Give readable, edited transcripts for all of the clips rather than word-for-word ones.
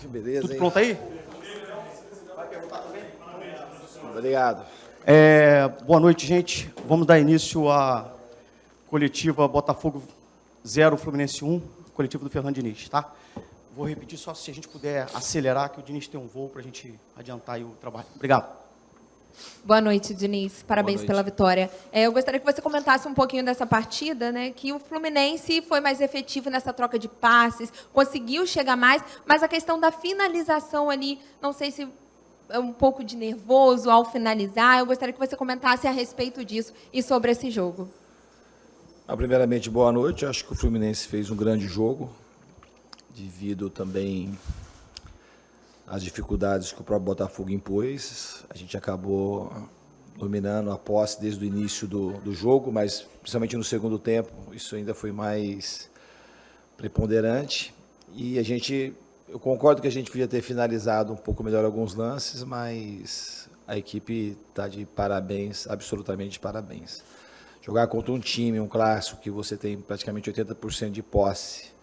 Que beleza, Tudo hein? pronto aí? Vai perguntar também? Obrigado. Boa noite, gente. Vamos dar início à coletiva Botafogo 0, Fluminense 1, coletiva do Fernando Diniz, tá? Vou repetir só se a gente puder acelerar, que o Diniz tem um voo para a gente adiantar aí o trabalho. Obrigado. Boa noite, Diniz. Parabéns noite. pela vitória. Eu gostaria que você comentasse um pouquinho dessa partida, né? Que o Fluminense foi mais efetivo nessa troca de passes, conseguiu chegar mais, mas a questão da finalização ali, não sei se é um pouco de nervoso ao finalizar. Eu gostaria que você comentasse a respeito disso e sobre esse jogo. Primeiramente, boa noite. Acho que o Fluminense fez um grande jogo, devido também às dificuldades que o próprio Botafogo impôs. A gente acabou dominando a posse desde o início do jogo, mas principalmente no segundo tempo, isso ainda foi mais preponderante. E eu concordo que a gente podia ter finalizado um pouco melhor alguns lances, mas a equipe está de parabéns, absolutamente parabéns. Jogar contra um time, um clássico, que você tem praticamente 80% de posse,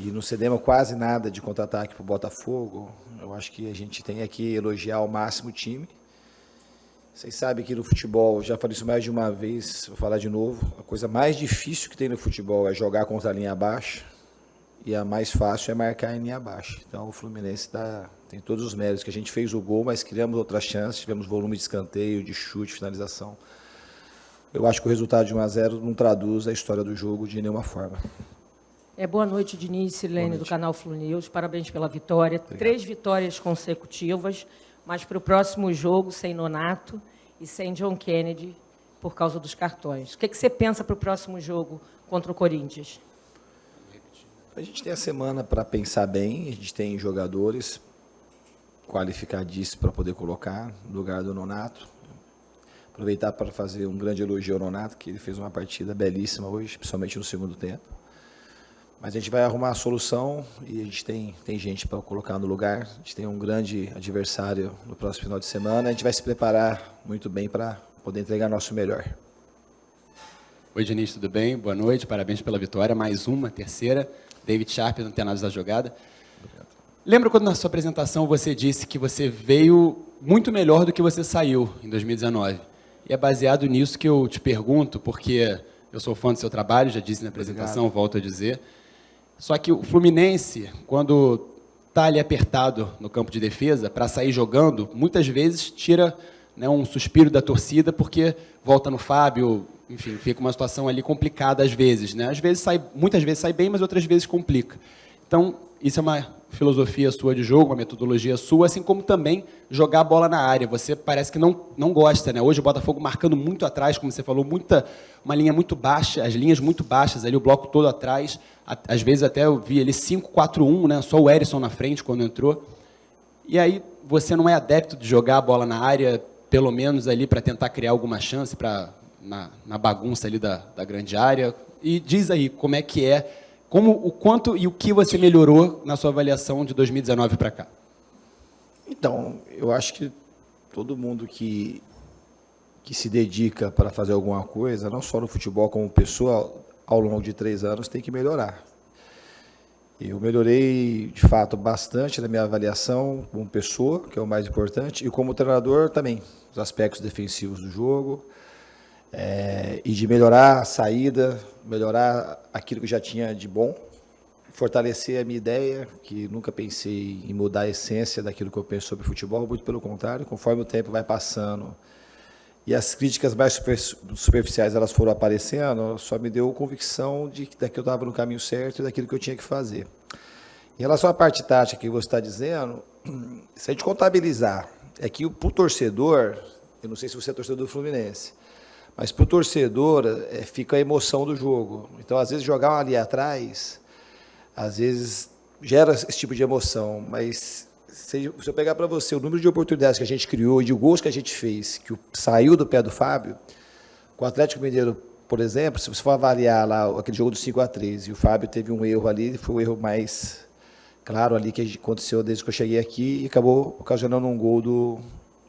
e não cedemos quase nada de contra-ataque para o Botafogo, eu acho que a gente tem aqui elogiar ao máximo o time. Vocês sabem que no futebol, já falei isso mais de uma vez, vou falar de novo, a coisa mais difícil que tem no futebol é jogar contra a linha baixa, e a mais fácil é marcar em linha baixa. Então o Fluminense tem todos os méritos, que a gente fez o gol, mas criamos outras chances, tivemos volume de escanteio, de chute, finalização. Eu acho que o resultado de 1-0 não traduz a história do jogo de nenhuma forma. Boa noite, Diniz, Silene, do canal Flu News. Parabéns pela vitória. Obrigado. 3 vitórias consecutivas, mas para o próximo jogo, sem Nonato e sem John Kennedy, por causa dos cartões. O que você pensa para o próximo jogo contra o Corinthians? A gente tem a semana para pensar bem, a gente tem jogadores qualificadíssimos para poder colocar no lugar do Nonato. Aproveitar para fazer um grande elogio ao Nonato, que ele fez uma partida belíssima hoje, principalmente no segundo tempo. Mas a gente vai arrumar a solução e a gente tem gente para colocar no lugar. A gente tem um grande adversário no próximo final de semana. A gente vai se preparar muito bem para poder entregar nosso melhor. Oi, Diniz, tudo bem? Boa noite, parabéns pela vitória. Mais uma, terceira. David Sharp, Antenados da Jogada. Obrigado. Lembra quando na sua apresentação você disse que você veio muito melhor do que você saiu em 2019? E é baseado nisso que eu te pergunto, porque eu sou fã do seu trabalho, já disse na apresentação, volto a dizer. Só que o Fluminense, quando está ali apertado no campo de defesa, para sair jogando, muitas vezes tira, né, um suspiro da torcida, porque volta no Fábio, enfim, fica uma situação ali complicada às vezes, né? Muitas vezes sai bem, mas outras vezes complica. Então, isso é uma filosofia sua de jogo, uma metodologia sua, assim como também jogar a bola na área. Você parece que não gosta, né? Hoje o Botafogo marcando muito atrás, como você falou, uma linha muito baixa, as linhas muito baixas, ali o bloco todo atrás. Às vezes até eu vi ali 5-4-1, né? Só o Erisson na frente quando entrou. E aí você não é adepto de jogar a bola na área, pelo menos ali para tentar criar alguma chance na bagunça ali da grande área. E diz aí como é que é, o quanto e o que você melhorou na sua avaliação de 2019 para cá. Então, eu acho que todo mundo que se dedica para fazer alguma coisa, não só no futebol como pessoa, ao longo de 3 anos tem que melhorar. Eu melhorei, de fato, bastante na minha avaliação como pessoa, que é o mais importante, e como treinador também, os aspectos defensivos do jogo, e de melhorar a saída, melhorar aquilo que já tinha de bom, fortalecer a minha ideia, que nunca pensei em mudar a essência daquilo que eu penso sobre futebol, muito pelo contrário, conforme o tempo vai passando e as críticas mais superficiais elas foram aparecendo, só me deu convicção de que eu estava no caminho certo e daquilo que eu tinha que fazer. Em relação à parte tática que você está dizendo, se a gente contabilizar, é que para o torcedor, eu não sei se você é torcedor do Fluminense, mas para o torcedor fica a emoção do jogo. Então, às vezes, jogar ali atrás, às vezes, gera esse tipo de emoção. Mas, se eu pegar para você o número de oportunidades que a gente criou e de gols que a gente fez, que saiu do pé do Fábio, com o Atlético Mineiro, por exemplo, se você for avaliar lá aquele jogo do 5-3, e o Fábio teve um erro ali, foi o erro mais claro ali que aconteceu desde que eu cheguei aqui, e acabou ocasionando um gol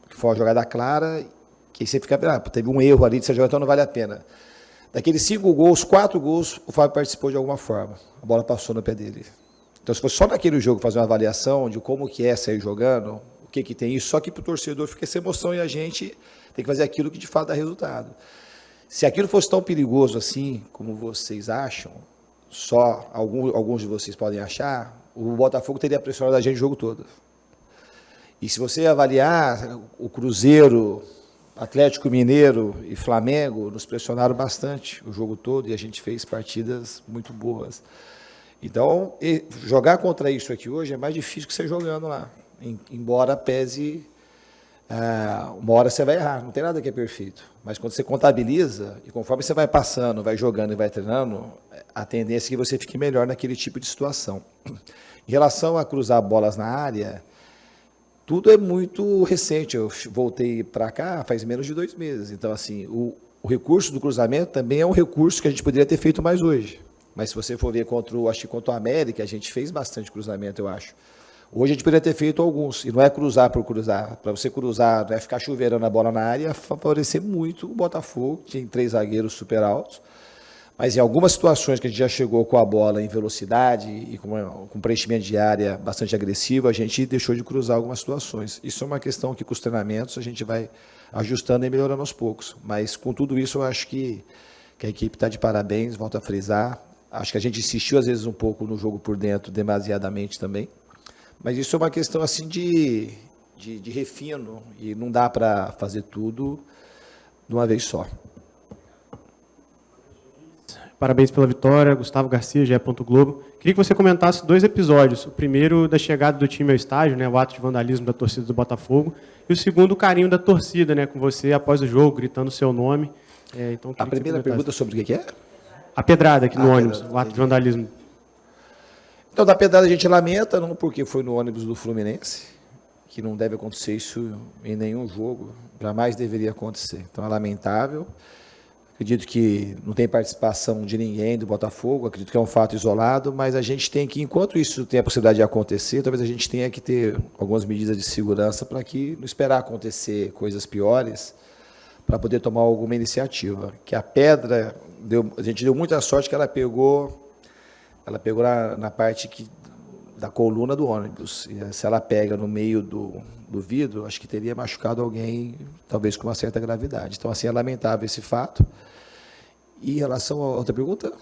que foi uma jogada clara, que aí você fica, teve um erro ali, você joga, então não vale a pena. Daqueles 5 gols, 4 gols, o Fábio participou de alguma forma. A bola passou no pé dele. Então, se fosse só naquele jogo fazer uma avaliação de como que é sair jogando, o que que tem isso, só que para o torcedor fica essa emoção e a gente tem que fazer aquilo que de fato dá resultado. Se aquilo fosse tão perigoso assim, como vocês acham, só alguns de vocês podem achar, o Botafogo teria pressionado a gente o jogo todo. E se você avaliar, o Cruzeiro, Atlético Mineiro e Flamengo nos pressionaram bastante o jogo todo e a gente fez partidas muito boas. Então, jogar contra isso aqui hoje é mais difícil que você jogando lá, embora pese, uma hora você vai errar, não tem nada que é perfeito. Mas quando você contabiliza, e conforme você vai passando, vai jogando e vai treinando, a tendência é que você fique melhor naquele tipo de situação. Em relação a cruzar bolas na área, tudo é muito recente. Eu voltei para cá faz menos de 2 meses. Então, assim, o recurso do cruzamento também é um recurso que a gente poderia ter feito mais hoje. Mas se você for ver contra o América, a gente fez bastante cruzamento, eu acho. Hoje a gente poderia ter feito alguns. E não é cruzar por cruzar. Para você cruzar, não é ficar chuveirando a bola na área, favorecer muito o Botafogo. Tem 3 zagueiros super altos. Mas em algumas situações que a gente já chegou com a bola em velocidade e com preenchimento de área bastante agressivo, a gente deixou de cruzar algumas situações. Isso é uma questão que com os treinamentos a gente vai ajustando e melhorando aos poucos. Mas com tudo isso eu acho que a equipe está de parabéns, volto a frisar. Acho que a gente insistiu às vezes um pouco no jogo por dentro, demasiadamente também. Mas isso é uma questão assim de refino e não dá para fazer tudo de uma vez só. Parabéns pela vitória, Gustavo Garcia, GE. Globo. Queria que você comentasse 2 episódios. O primeiro, da chegada do time ao estádio, né, o ato de vandalismo da torcida do Botafogo. E o segundo, o carinho da torcida, né, com você após o jogo, gritando o seu nome. Então, a primeira pergunta sobre o que é? A pedrada aqui no ônibus, o ato de vandalismo. Então, da pedrada a gente lamenta, não porque foi no ônibus do Fluminense, que não deve acontecer isso em nenhum jogo, jamais deveria acontecer. Então, é lamentável. Acredito que não tem participação de ninguém do Botafogo, acredito que é um fato isolado, mas a gente tem que, enquanto isso tem a possibilidade de acontecer, talvez a gente tenha que ter algumas medidas de segurança para que não esperar acontecer coisas piores, para poder tomar alguma iniciativa. Que a pedra, a gente deu muita sorte que ela pegou na parte da coluna do ônibus. E se ela pega no meio do vidro, acho que teria machucado alguém, talvez com uma certa gravidade. Então, assim, é lamentável esse fato. E em relação a outra pergunta?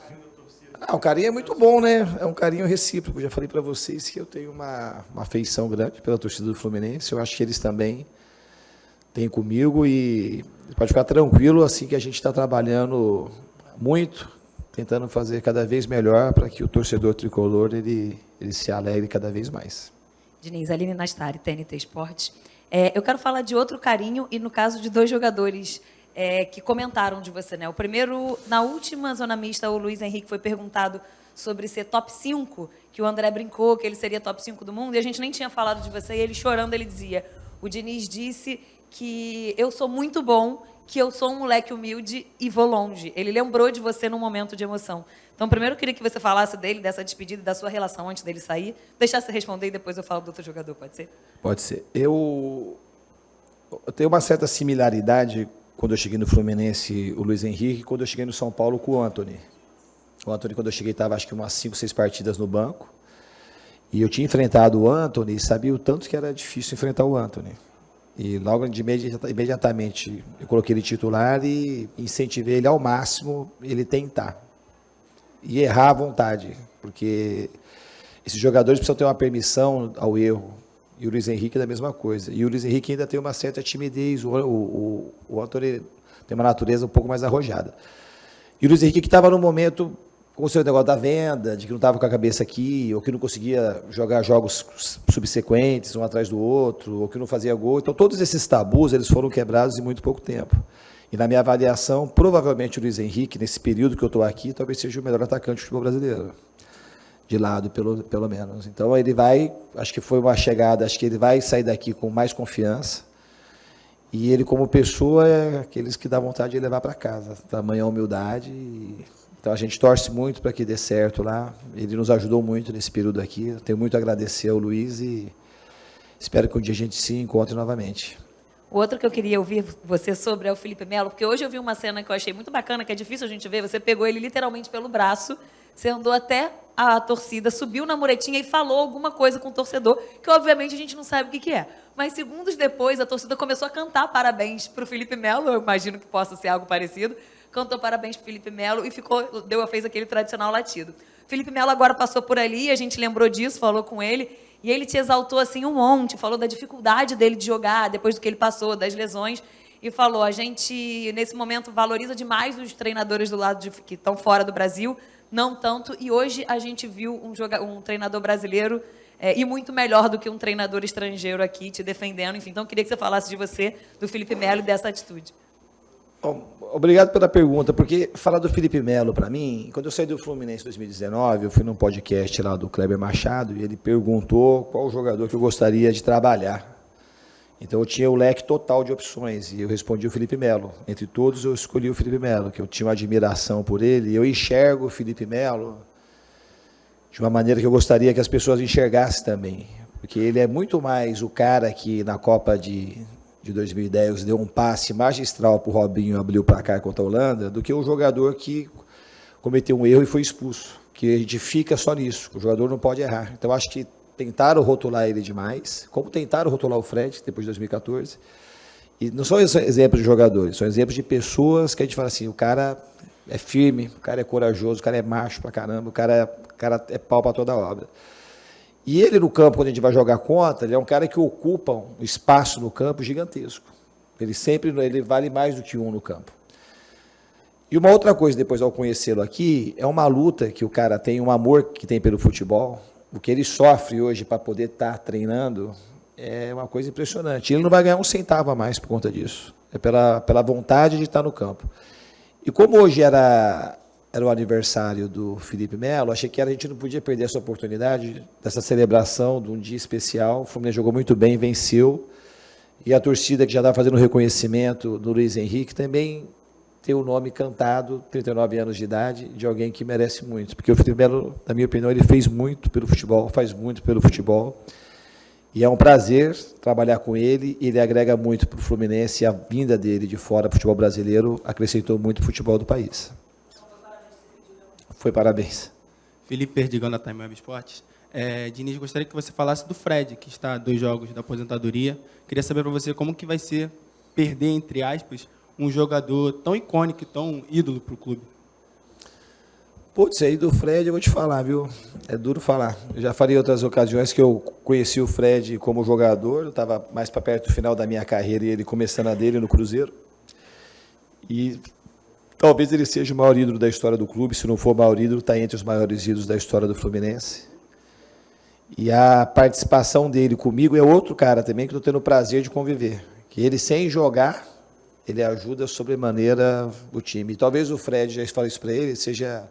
O carinho é muito bom, né? É um carinho recíproco. Já falei para vocês que eu tenho uma afeição grande pela torcida do Fluminense. Eu acho que eles também têm comigo e pode ficar tranquilo, assim, que a gente está trabalhando muito, tentando fazer cada vez melhor para que o torcedor tricolor ele se alegre cada vez mais. Diniz, Aline Nastari, TNT Esportes. Eu quero falar de outro carinho e, no caso, de 2 jogadores que comentaram de você, né? O primeiro, na última zona mista, o Luiz Henrique foi perguntado sobre ser top 5, que o André brincou que ele seria top 5 do mundo, e a gente nem tinha falado de você, e ele chorando, ele dizia, o Diniz disse que eu sou muito bom, que eu sou um moleque humilde e vou longe. Ele lembrou de você num momento de emoção. Então, primeiro, eu queria que você falasse dele, dessa despedida, da sua relação antes dele sair. Deixasse responder e depois eu falo do outro jogador, pode ser? Pode ser. Eu tenho uma certa similaridade quando eu cheguei no Fluminense, o Luiz Henrique, quando eu cheguei no São Paulo com o Antony. O Antony, quando eu cheguei, estava acho que umas 5, 6 partidas no banco. E eu tinha enfrentado o Antony e sabia o tanto que era difícil enfrentar o Antony. E logo imediatamente eu coloquei ele titular e incentivei ele ao máximo ele tentar. E errar à vontade, porque esses jogadores precisam ter uma permissão ao erro. E o Luiz Henrique é da mesma coisa. E o Luiz Henrique ainda tem uma certa timidez, o Antony tem uma natureza um pouco mais arrojada. E o Luiz Henrique que estava no momento, com o seu negócio da venda, de que não estava com a cabeça aqui, ou que não conseguia jogar jogos subsequentes, um atrás do outro, ou que não fazia gol. Então, todos esses tabus eles foram quebrados em muito pouco tempo. E, na minha avaliação, provavelmente o Luiz Henrique, nesse período que eu estou aqui, talvez seja o melhor atacante do futebol brasileiro. De lado, pelo menos. Então, ele vai, acho que foi uma chegada, acho que ele vai sair daqui com mais confiança. E ele, como pessoa, é aqueles que dá vontade de levar para casa. Tamanha humildade. Então, a gente torce muito para que dê certo lá. Ele nos ajudou muito nesse período aqui. Eu tenho muito a agradecer ao Luiz e espero que um dia a gente se encontre novamente. O outro que eu queria ouvir você sobre é o Felipe Melo, porque hoje eu vi uma cena que eu achei muito bacana, que é difícil a gente ver. Você pegou ele literalmente pelo braço, você andou até a torcida subiu na muretinha e falou alguma coisa com o torcedor, que obviamente a gente não sabe o que é. Mas segundos depois, a torcida começou a cantar parabéns para o Felipe Melo, eu imagino que possa ser algo parecido, cantou parabéns para o Felipe Melo e fez aquele tradicional latido. Felipe Melo agora passou por ali, a gente lembrou disso, falou com ele, e ele te exaltou assim um monte, falou da dificuldade dele de jogar, depois do que ele passou, das lesões, e falou, a gente, nesse momento, valoriza demais os treinadores do lado que estão fora do Brasil, não tanto, e hoje a gente viu um treinador brasileiro e muito melhor do que um treinador estrangeiro aqui te defendendo. Enfim, então, eu queria que você falasse de você, do Felipe Melo e dessa atitude. Obrigado pela pergunta, porque falar do Felipe Melo, para mim, quando eu saí do Fluminense em 2019, eu fui num podcast lá do Kleber Machado, e ele perguntou qual jogador que eu gostaria de trabalhar. Então, eu tinha o leque total de opções, e eu respondi o Felipe Melo. Entre todos, eu escolhi o Felipe Melo, que eu tinha uma admiração por ele, e eu enxergo o Felipe Melo de uma maneira que eu gostaria que as pessoas enxergassem também, porque ele é muito mais o cara que, na Copa de 2010, deu um passe magistral para o Robinho abrir o placar contra a Holanda, do que o jogador que cometeu um erro e foi expulso, que a gente fica só nisso, o jogador não pode errar. Então, acho que tentaram rotular ele demais, como tentaram rotular o Fred, depois de 2014, e não são exemplos de jogadores, são exemplos de pessoas que a gente fala assim, o cara é firme, o cara é corajoso, o cara é macho pra caramba, o cara é pau para toda a obra. E ele no campo, quando a gente vai jogar contra, ele é um cara que ocupa um espaço no campo gigantesco. Ele vale mais do que um no campo. E uma outra coisa, depois ao conhecê-lo aqui, é uma luta que o cara tem, um amor que tem pelo futebol, o que ele sofre hoje para poder estar treinando é uma coisa impressionante. Ele não vai ganhar um centavo a mais por conta disso. É pela vontade de estar no campo. E como hoje era o aniversário do Felipe Melo, achei que a gente não podia perder essa oportunidade dessa celebração de um dia especial. O Fluminense jogou muito bem, venceu. E a torcida que já estava fazendo o reconhecimento do Luiz Henrique também tem o nome cantado, 39 anos de idade, de alguém que merece muito. Porque o Felipe Melo, na minha opinião, ele fez muito pelo futebol, faz muito pelo futebol. E é um prazer trabalhar com ele, ele agrega muito para o Fluminense, e a vinda dele de fora para o futebol brasileiro acrescentou muito o futebol do país. Foi parabéns. Felipe Perdigão, da Time Web Esportes. Diniz, gostaria que você falasse do Fred, que está a 2 jogos da aposentadoria. Queria saber para você como que vai ser perder, entre aspas, um jogador tão icônico, tão ídolo para o clube. Putz, aí do Fred eu vou te falar, viu? É duro falar. Eu já falei em outras ocasiões que eu conheci o Fred como jogador, eu estava mais para perto do final da minha carreira e ele começando a dele no Cruzeiro. E talvez ele seja o maior ídolo da história do clube, se não for o maior ídolo, está entre os maiores ídolos da história do Fluminense. E a participação dele comigo é outro cara também que eu estou tendo o prazer de conviver. Que ele, sem jogar, ele ajuda sobremaneira o time. E talvez o Fred, já falei isso para ele, seja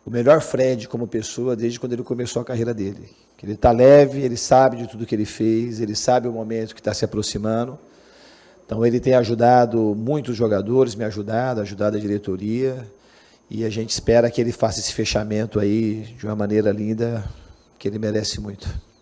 o melhor Fred como pessoa desde quando ele começou a carreira dele. Que ele está leve, ele sabe de tudo que ele fez, ele sabe o momento que está se aproximando. Então, ele tem ajudado muitos jogadores, me ajudado a diretoria, e a gente espera que ele faça esse fechamento aí de uma maneira linda, que ele merece muito.